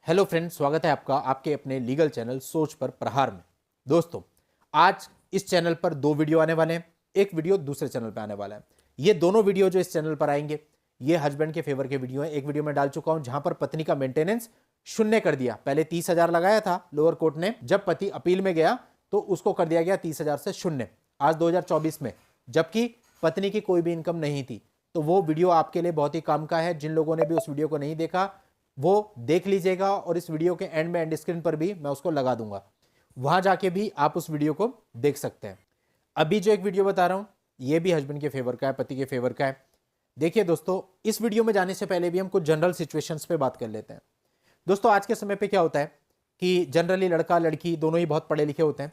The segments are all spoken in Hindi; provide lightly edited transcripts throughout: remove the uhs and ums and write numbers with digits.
हेलो फ्रेंड्स, स्वागत है आपका आपके अपने लीगल चैनल सोच पर प्रहार में। दोस्तों, आज इस चैनल पर दो वीडियो आने वाले हैं। एक वीडियो दूसरे चैनल पर आने वाला है। ये दोनों वीडियो जो इस चैनल पर आएंगे ये हस्बैंड के फेवर के वीडियो हैं। एक वीडियो में डाल चुका हूं जहां पर पत्नी का मेंटेनेंस शून्य कर दिया। पहले 30,000 लगाया था लोअर कोर्ट ने, जब पति अपील में गया तो उसको कर दिया गया 30,000 से शून्य, आज 2024 में, जबकि पत्नी की कोई भी इनकम नहीं थी। तो वो वीडियो आपके लिए बहुत ही काम का है। जिन लोगों ने भी उस वीडियो को नहीं देखा वो देख लीजिएगा, और इस वीडियो के एंड में एंड स्क्रीन पर भी मैं उसको लगा दूंगा, वहां जाके भी आप उस वीडियो को देख सकते हैं। अभी जो एक वीडियो बता रहा हूं ये भी हस्बैंड के फेवर का है, पति के फेवर का है। देखिए दोस्तों, इस वीडियो में जाने से पहले भी हम कुछ जनरल सिचुएशंस पे बात कर लेते हैं। दोस्तों, आज के समय पे क्या होता है कि जनरली लड़का लड़की दोनों ही बहुत पढ़े लिखे होते हैं,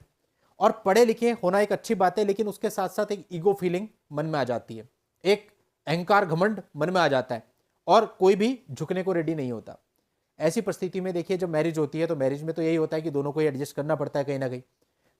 और पढ़े लिखे होना एक अच्छी बात है, लेकिन उसके साथ साथ एक ईगो फीलिंग मन में आ जाती है, एक अहंकार घमंड मन में आ जाता है, और कोई भी झुकने को रेडी नहीं होता। ऐसी परिस्थिति में देखिए, जब मैरिज होती है तो मैरिज में तो यही होता है कि दोनों को ही एडजस्ट करना पड़ता है कहीं ना कहीं।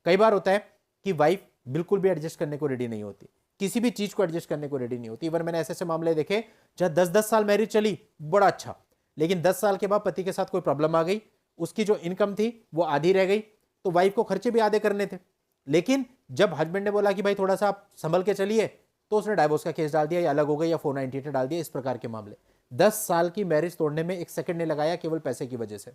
कई बार होता है कि वाइफ बिल्कुल भी एडजस्ट करने को रेडी नहीं होती, किसी भी चीज को एडजस्ट करने को रेडी नहीं होती। इवन मैंने ऐसे ऐसे मामले देखे जहां 10-10 साल मैरिज चली, बड़ा अच्छा, लेकिन 10 साल के बाद पति के साथ कोई प्रॉब्लम आ गई, उसकी जो इनकम थी वो आधी रह गई, तो वाइफ को खर्चे भी आधे करने थे। लेकिन जब हस्बैंड ने बोला कि भाई थोड़ा सा आप संभल के चलिए, तो उसने डाइवोर्स का केस डाल दिया, या अलग हो गई, या 498 डाल दिया। इस प्रकार के मामले 10 साल की मैरिज तोड़ने में एक सेकंड ने लगाया, केवल पैसे की वजह से।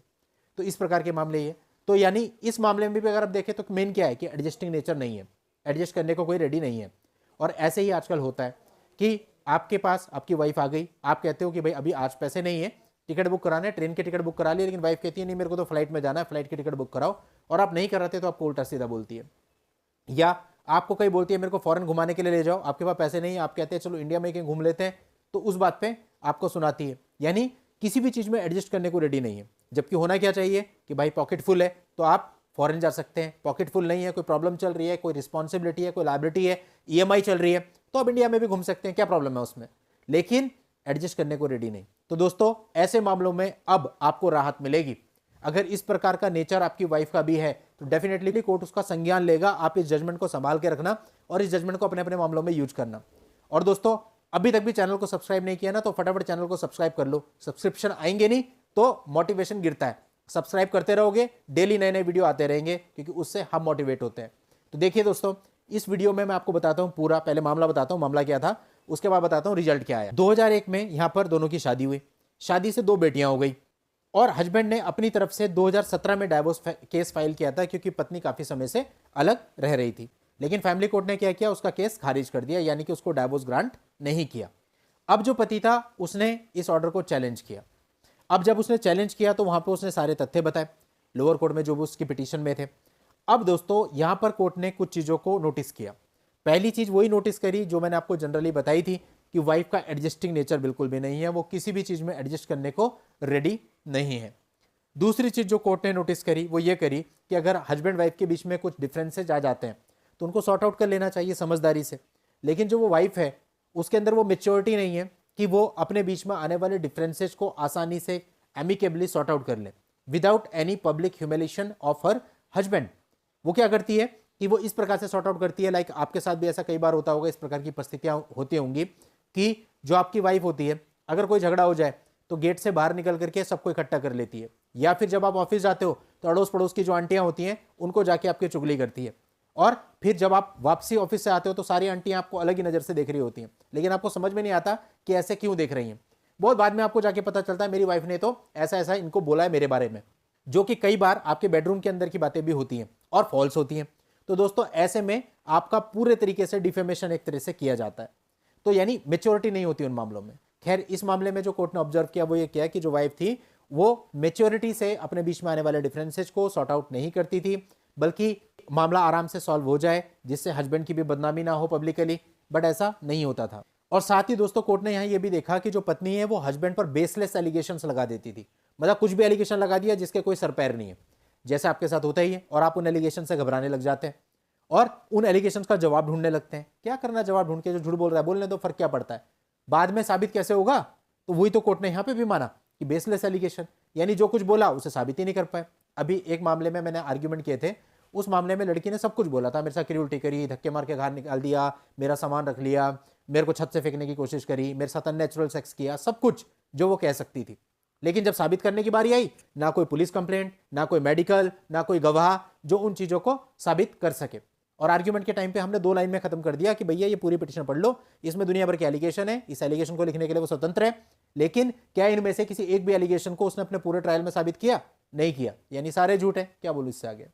तो इस प्रकार के मामले ये, तो यानी इस मामले में भी अगर आप देखें तो मेन क्या है कि एडजस्टिंग नेचर नहीं है, एडजस्ट करने को कोई रेडी नहीं है। और ऐसे ही आजकल होता है कि आपके पास आपकी वाइफ आ गई, आप कहते हो कि भाई अभी आज पैसे नहीं है, टिकट बुक कराना है, ट्रेन की टिकट बुक करा ली, लेकिन वाइफ कहती है नहीं मेरे को तो फ्लाइट में जाना है, फ्लाइट की टिकट बुक कराओ, और आप नहीं कराते तो आपको उल्टा सीधा बोलती है। या आपको कहीं बोलती है मेरे को फॉरेन घुमाने के लिए ले जाओ, आपके पास पैसे नहीं है, आप कहते हैं चलो इंडिया में कहीं घूम लेते हैं, तो उस बात पे आपको सुनाती है। यानी किसी भी चीज में एडजस्ट करने को रेडी नहीं है। जबकि होना क्या चाहिए कि भाई पॉकेट फुल है तो आप फॉरेन जा सकते हैं, पॉकेट फुल नहीं है, कोई प्रॉब्लम चल रही है, कोई रिस्पॉन्सिबिलिटी है, कोई लायबिलिटी है, ईएमआई चल रही है, तो आप इंडिया में भी घूम सकते हैं, क्या प्रॉब्लम है उसमें, लेकिन एडजस्ट करने को रेडी नहीं। तो दोस्तों, ऐसे मामलों में अब आपको राहत मिलेगी। अगर इस प्रकार का नेचर आपकी वाइफ का भी है तो डेफिनेटली कोर्ट उसका संज्ञान लेगा। आप इस जजमेंट को संभाल के रखना और इस जजमेंट को अपने अपने मामलों में यूज करना। और दोस्तों, अभी तक भी चैनल को सब्सक्राइब नहीं किया ना, तो फटाफट चैनल को सब्सक्राइब कर लो। सब्सक्रिप्शन आएंगे नहीं तो मोटिवेशन गिरता है। सब्सक्राइब करते रहोगे, डेली नए नए वीडियो आते रहेंगे, क्योंकि उससे हम मोटिवेट होते हैं। तो देखिए दोस्तों, इस वीडियो में मैं आपको बताता हूं पूरा, पहले मामला बताता हूं मामला क्या था, उसके बाद बताता हूं रिजल्ट क्या आया। 2001 में यहां पर दोनों की शादी हुई, शादी से 2 बेटियां हो गई, और हस्बैंड ने अपनी तरफ से 2017 में डाइवोर्स केस फाइल किया था, क्योंकि पत्नी काफी समय से अलग रह रही थी। लेकिन फैमिली कोर्ट ने क्या किया, उसका केस खारिज कर दिया, यानी कि उसको डाइवोर्स ग्रांट नहीं किया। अब जो पति था उसने इस ऑर्डर को चैलेंज किया। अब जब उसने चैलेंज किया तो वहां पर उसने सारे तथ्य बताए लोअर कोर्ट में जो भी उसकी पिटीशन में थे। अब दोस्तों, यहां पर कोर्ट ने कुछ चीजों को नोटिस किया। पहली चीज वही नोटिस करी जो मैंने आपको जनरली बताई थी कि वाइफ का एडजस्टिंग नेचर बिल्कुल भी नहीं है, वो किसी भी चीज में एडजस्ट करने को रेडी नहीं है। दूसरी चीज जो कोर्ट ने नोटिस करी वो ये करी कि अगर हस्बैंड वाइफ के बीच में कुछ डिफरेंसेज आ जाते हैं तो उनको सॉर्ट आउट कर लेना चाहिए समझदारी से। लेकिन जो वो वाइफ है उसके अंदर वो मेच्योरिटी नहीं है कि वो अपने बीच में आने वाले डिफरेंसेज को आसानी से एमिकेबली सॉर्ट आउट कर ले without any public humiliation of her husband. वो क्या करती है कि वो इस प्रकार से सॉर्ट आउट करती है, लाइक आपके साथ भी ऐसा कई बार होता होगा, इस प्रकार की परिस्थितियां होती होंगी कि जो आपकी वाइफ होती है, अगर कोई झगड़ा हो जाए तो गेट से बाहर निकल करके सबको इकट्ठा कर लेती है, या फिर जब आप ऑफिस जाते हो तो अड़ोस पड़ोस की जो आंटियां होती हैं उनको जाके आपकी चुगली करती है, और फिर जब आप वापसी ऑफिस से आते हो तो सारी आंटियां आपको अलग ही नजर से देख रही होती हैं, लेकिन आपको समझ में नहीं आता कि ऐसे क्यों देख रही हैं। बहुत बाद में आपको जाके पता चलता है मेरी वाइफ ने तो ऐसा ऐसा इनको बोला है मेरे बारे में, जो कि कई बार आपके बेडरूम के अंदर की बातें भी होती हैं और फॉल्स होती हैं। तो दोस्तों, ऐसे में आपका पूरे तरीके से डिफेमेशन एक तरह से किया जाता है, तो यानी मेच्योरिटी नहीं होती उन मामलों में। खैर, इस मामले में जो कोर्ट ने ऑब्जर्व किया वो ये किया कि जो वाइफ थी वो मेच्योरिटी से अपने बीच में आने वाले डिफरेंसेस को सॉर्ट आउट नहीं करती थी, बल्कि मामला आराम से सॉल्व हो जाए जिससे हस्बैंड की भी बदनामी ना हो पब्लिकली, बट ऐसा नहीं होता था। और साथ ही दोस्तों, कोर्ट ने यहां ये भी देखा कि जो पत्नी है वो हस्बैंड पर बेसलेस एलिगेशंस लगा देती थी, मतलब कुछ भी एलिगेशन लगा दिया जिसके कोई सर पैर नहीं है, जैसे आपके साथ होता ही है, और आप उन एलिगेशन से घबराने लग जाते हैं और उन एलिगेशन का जवाब ढूंढने लगते हैं। क्या करना जवाब ढूंढ के, जो झूठ बोल रहा है बोलने दो, फर्क क्या पड़ता है, बाद में साबित कैसे होगा। तो वही तो कोर्ट ने यहां पे भी माना कि बेसलेस एलिगेशन, यानी जो कुछ बोला उसे साबित ही नहीं कर पाए। अभी एक मामले में मैंने आर्ग्यूमेंट किए थे, उस मामले में लड़की ने सब कुछ बोला था, मेरे साथ किरी उल्टी करी, धक्के मार के बाहर निकाल दिया, मेरा सामान रख लिया, मेरे को छत से फेंकने की कोशिश करी, मेरे साथ अननेचुरल सेक्स किया, सब कुछ जो वो कह सकती थी। लेकिन जब साबित करने की बारी आई, ना कोई पुलिस कंप्लेंट, ना कोई मेडिकल, ना कोई गवाह जो उन चीजों को साबित कर सके। और आर्ग्यूमेंट के टाइम पे हमने 2 लाइन में खत्म कर दिया कि भैया ये पूरी पिटीशन पढ़ लो, इसमें दुनिया भर के एलिगेशन है, इस एलिगेशन को लिखने के लिए वो स्वतंत्र है, लेकिन क्या इनमें से किसी एक भी एलिगेशन को उसने अपने पूरे ट्रायल में साबित किया? नहीं किया, यानी सारे झूठ है। क्या बोलूं इससे आगे?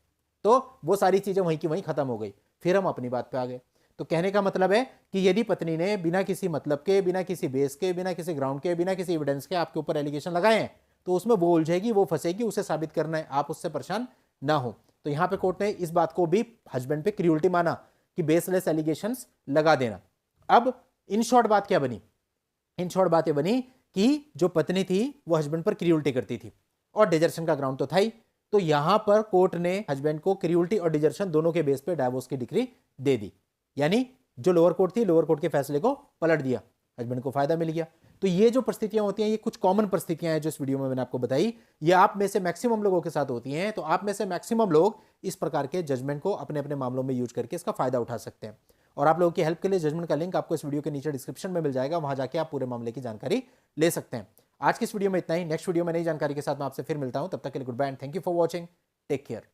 तो वो सारी चीजें वहीं की वहीं खत्म हो गई। फिर हम अपनी बात पे आ गए। तो कहने का मतलब है कि यदि पत्नी ने बिना किसी मतलब के, बिना किसी बेस के, बिना किसी ग्राउंड के, बिना किसी एविडेंस के आपके ऊपर एलिगेशन लगाए हैं, तो उसमें वो उलझेगी, वो फंसेगी, उसे साबित करना है, आप उससे परेशान ना हो। तो यहां पे कोर्ट ने इस बात को भी हस्बैंड पे क्रूअल्टी माना कि बेसलेस एलिगेशंस लगा देना। अब इन शॉर्ट बात क्या बनी? इन शॉर्ट बात ये बनी कि जो पत्नी थी वो हस्बैंड पर क्रूअल्टी करती थी और डिजर्शन का ग्राउंड तो था ही। तो यहां पर कोर्ट ने हस्बैंड को क्रूअल्टी और डिजर्शन दोनों के बेस पे डाइवोर्स की डिक्री दे दी, यानी जो लोअर कोर्ट थी, लोअर कोर्ट के फैसले को पलट दिया, हस्बैंड को फायदा मिल गया। तो ये जो परिस्थितियां होती हैं, ये कुछ कॉमन परिस्थितियां हैं जो इस वीडियो में मैंने आपको बताई, ये आप में से मैक्सिमम लोगों के साथ होती हैं। तो आप में से मैक्सिमम लोग इस प्रकार के जजमेंट को अपने अपने मामलों में यूज करके इसका फायदा उठा सकते हैं। और आप लोगों की हेल्प के लिए जजमेंट का लिंक आपको इस वीडियो के नीचे डिस्क्रिप्शन में मिल जाएगा, वहां जाके आप पूरे मामले की जानकारी ले सकते हैं। आज की इस वीडियो में इतना ही। नेक्स्ट वीडियो में नई जानकारी के साथ मैं आपसे फिर मिलता हूं। तब तक के लिए goodbye and thank you for watching. Take care.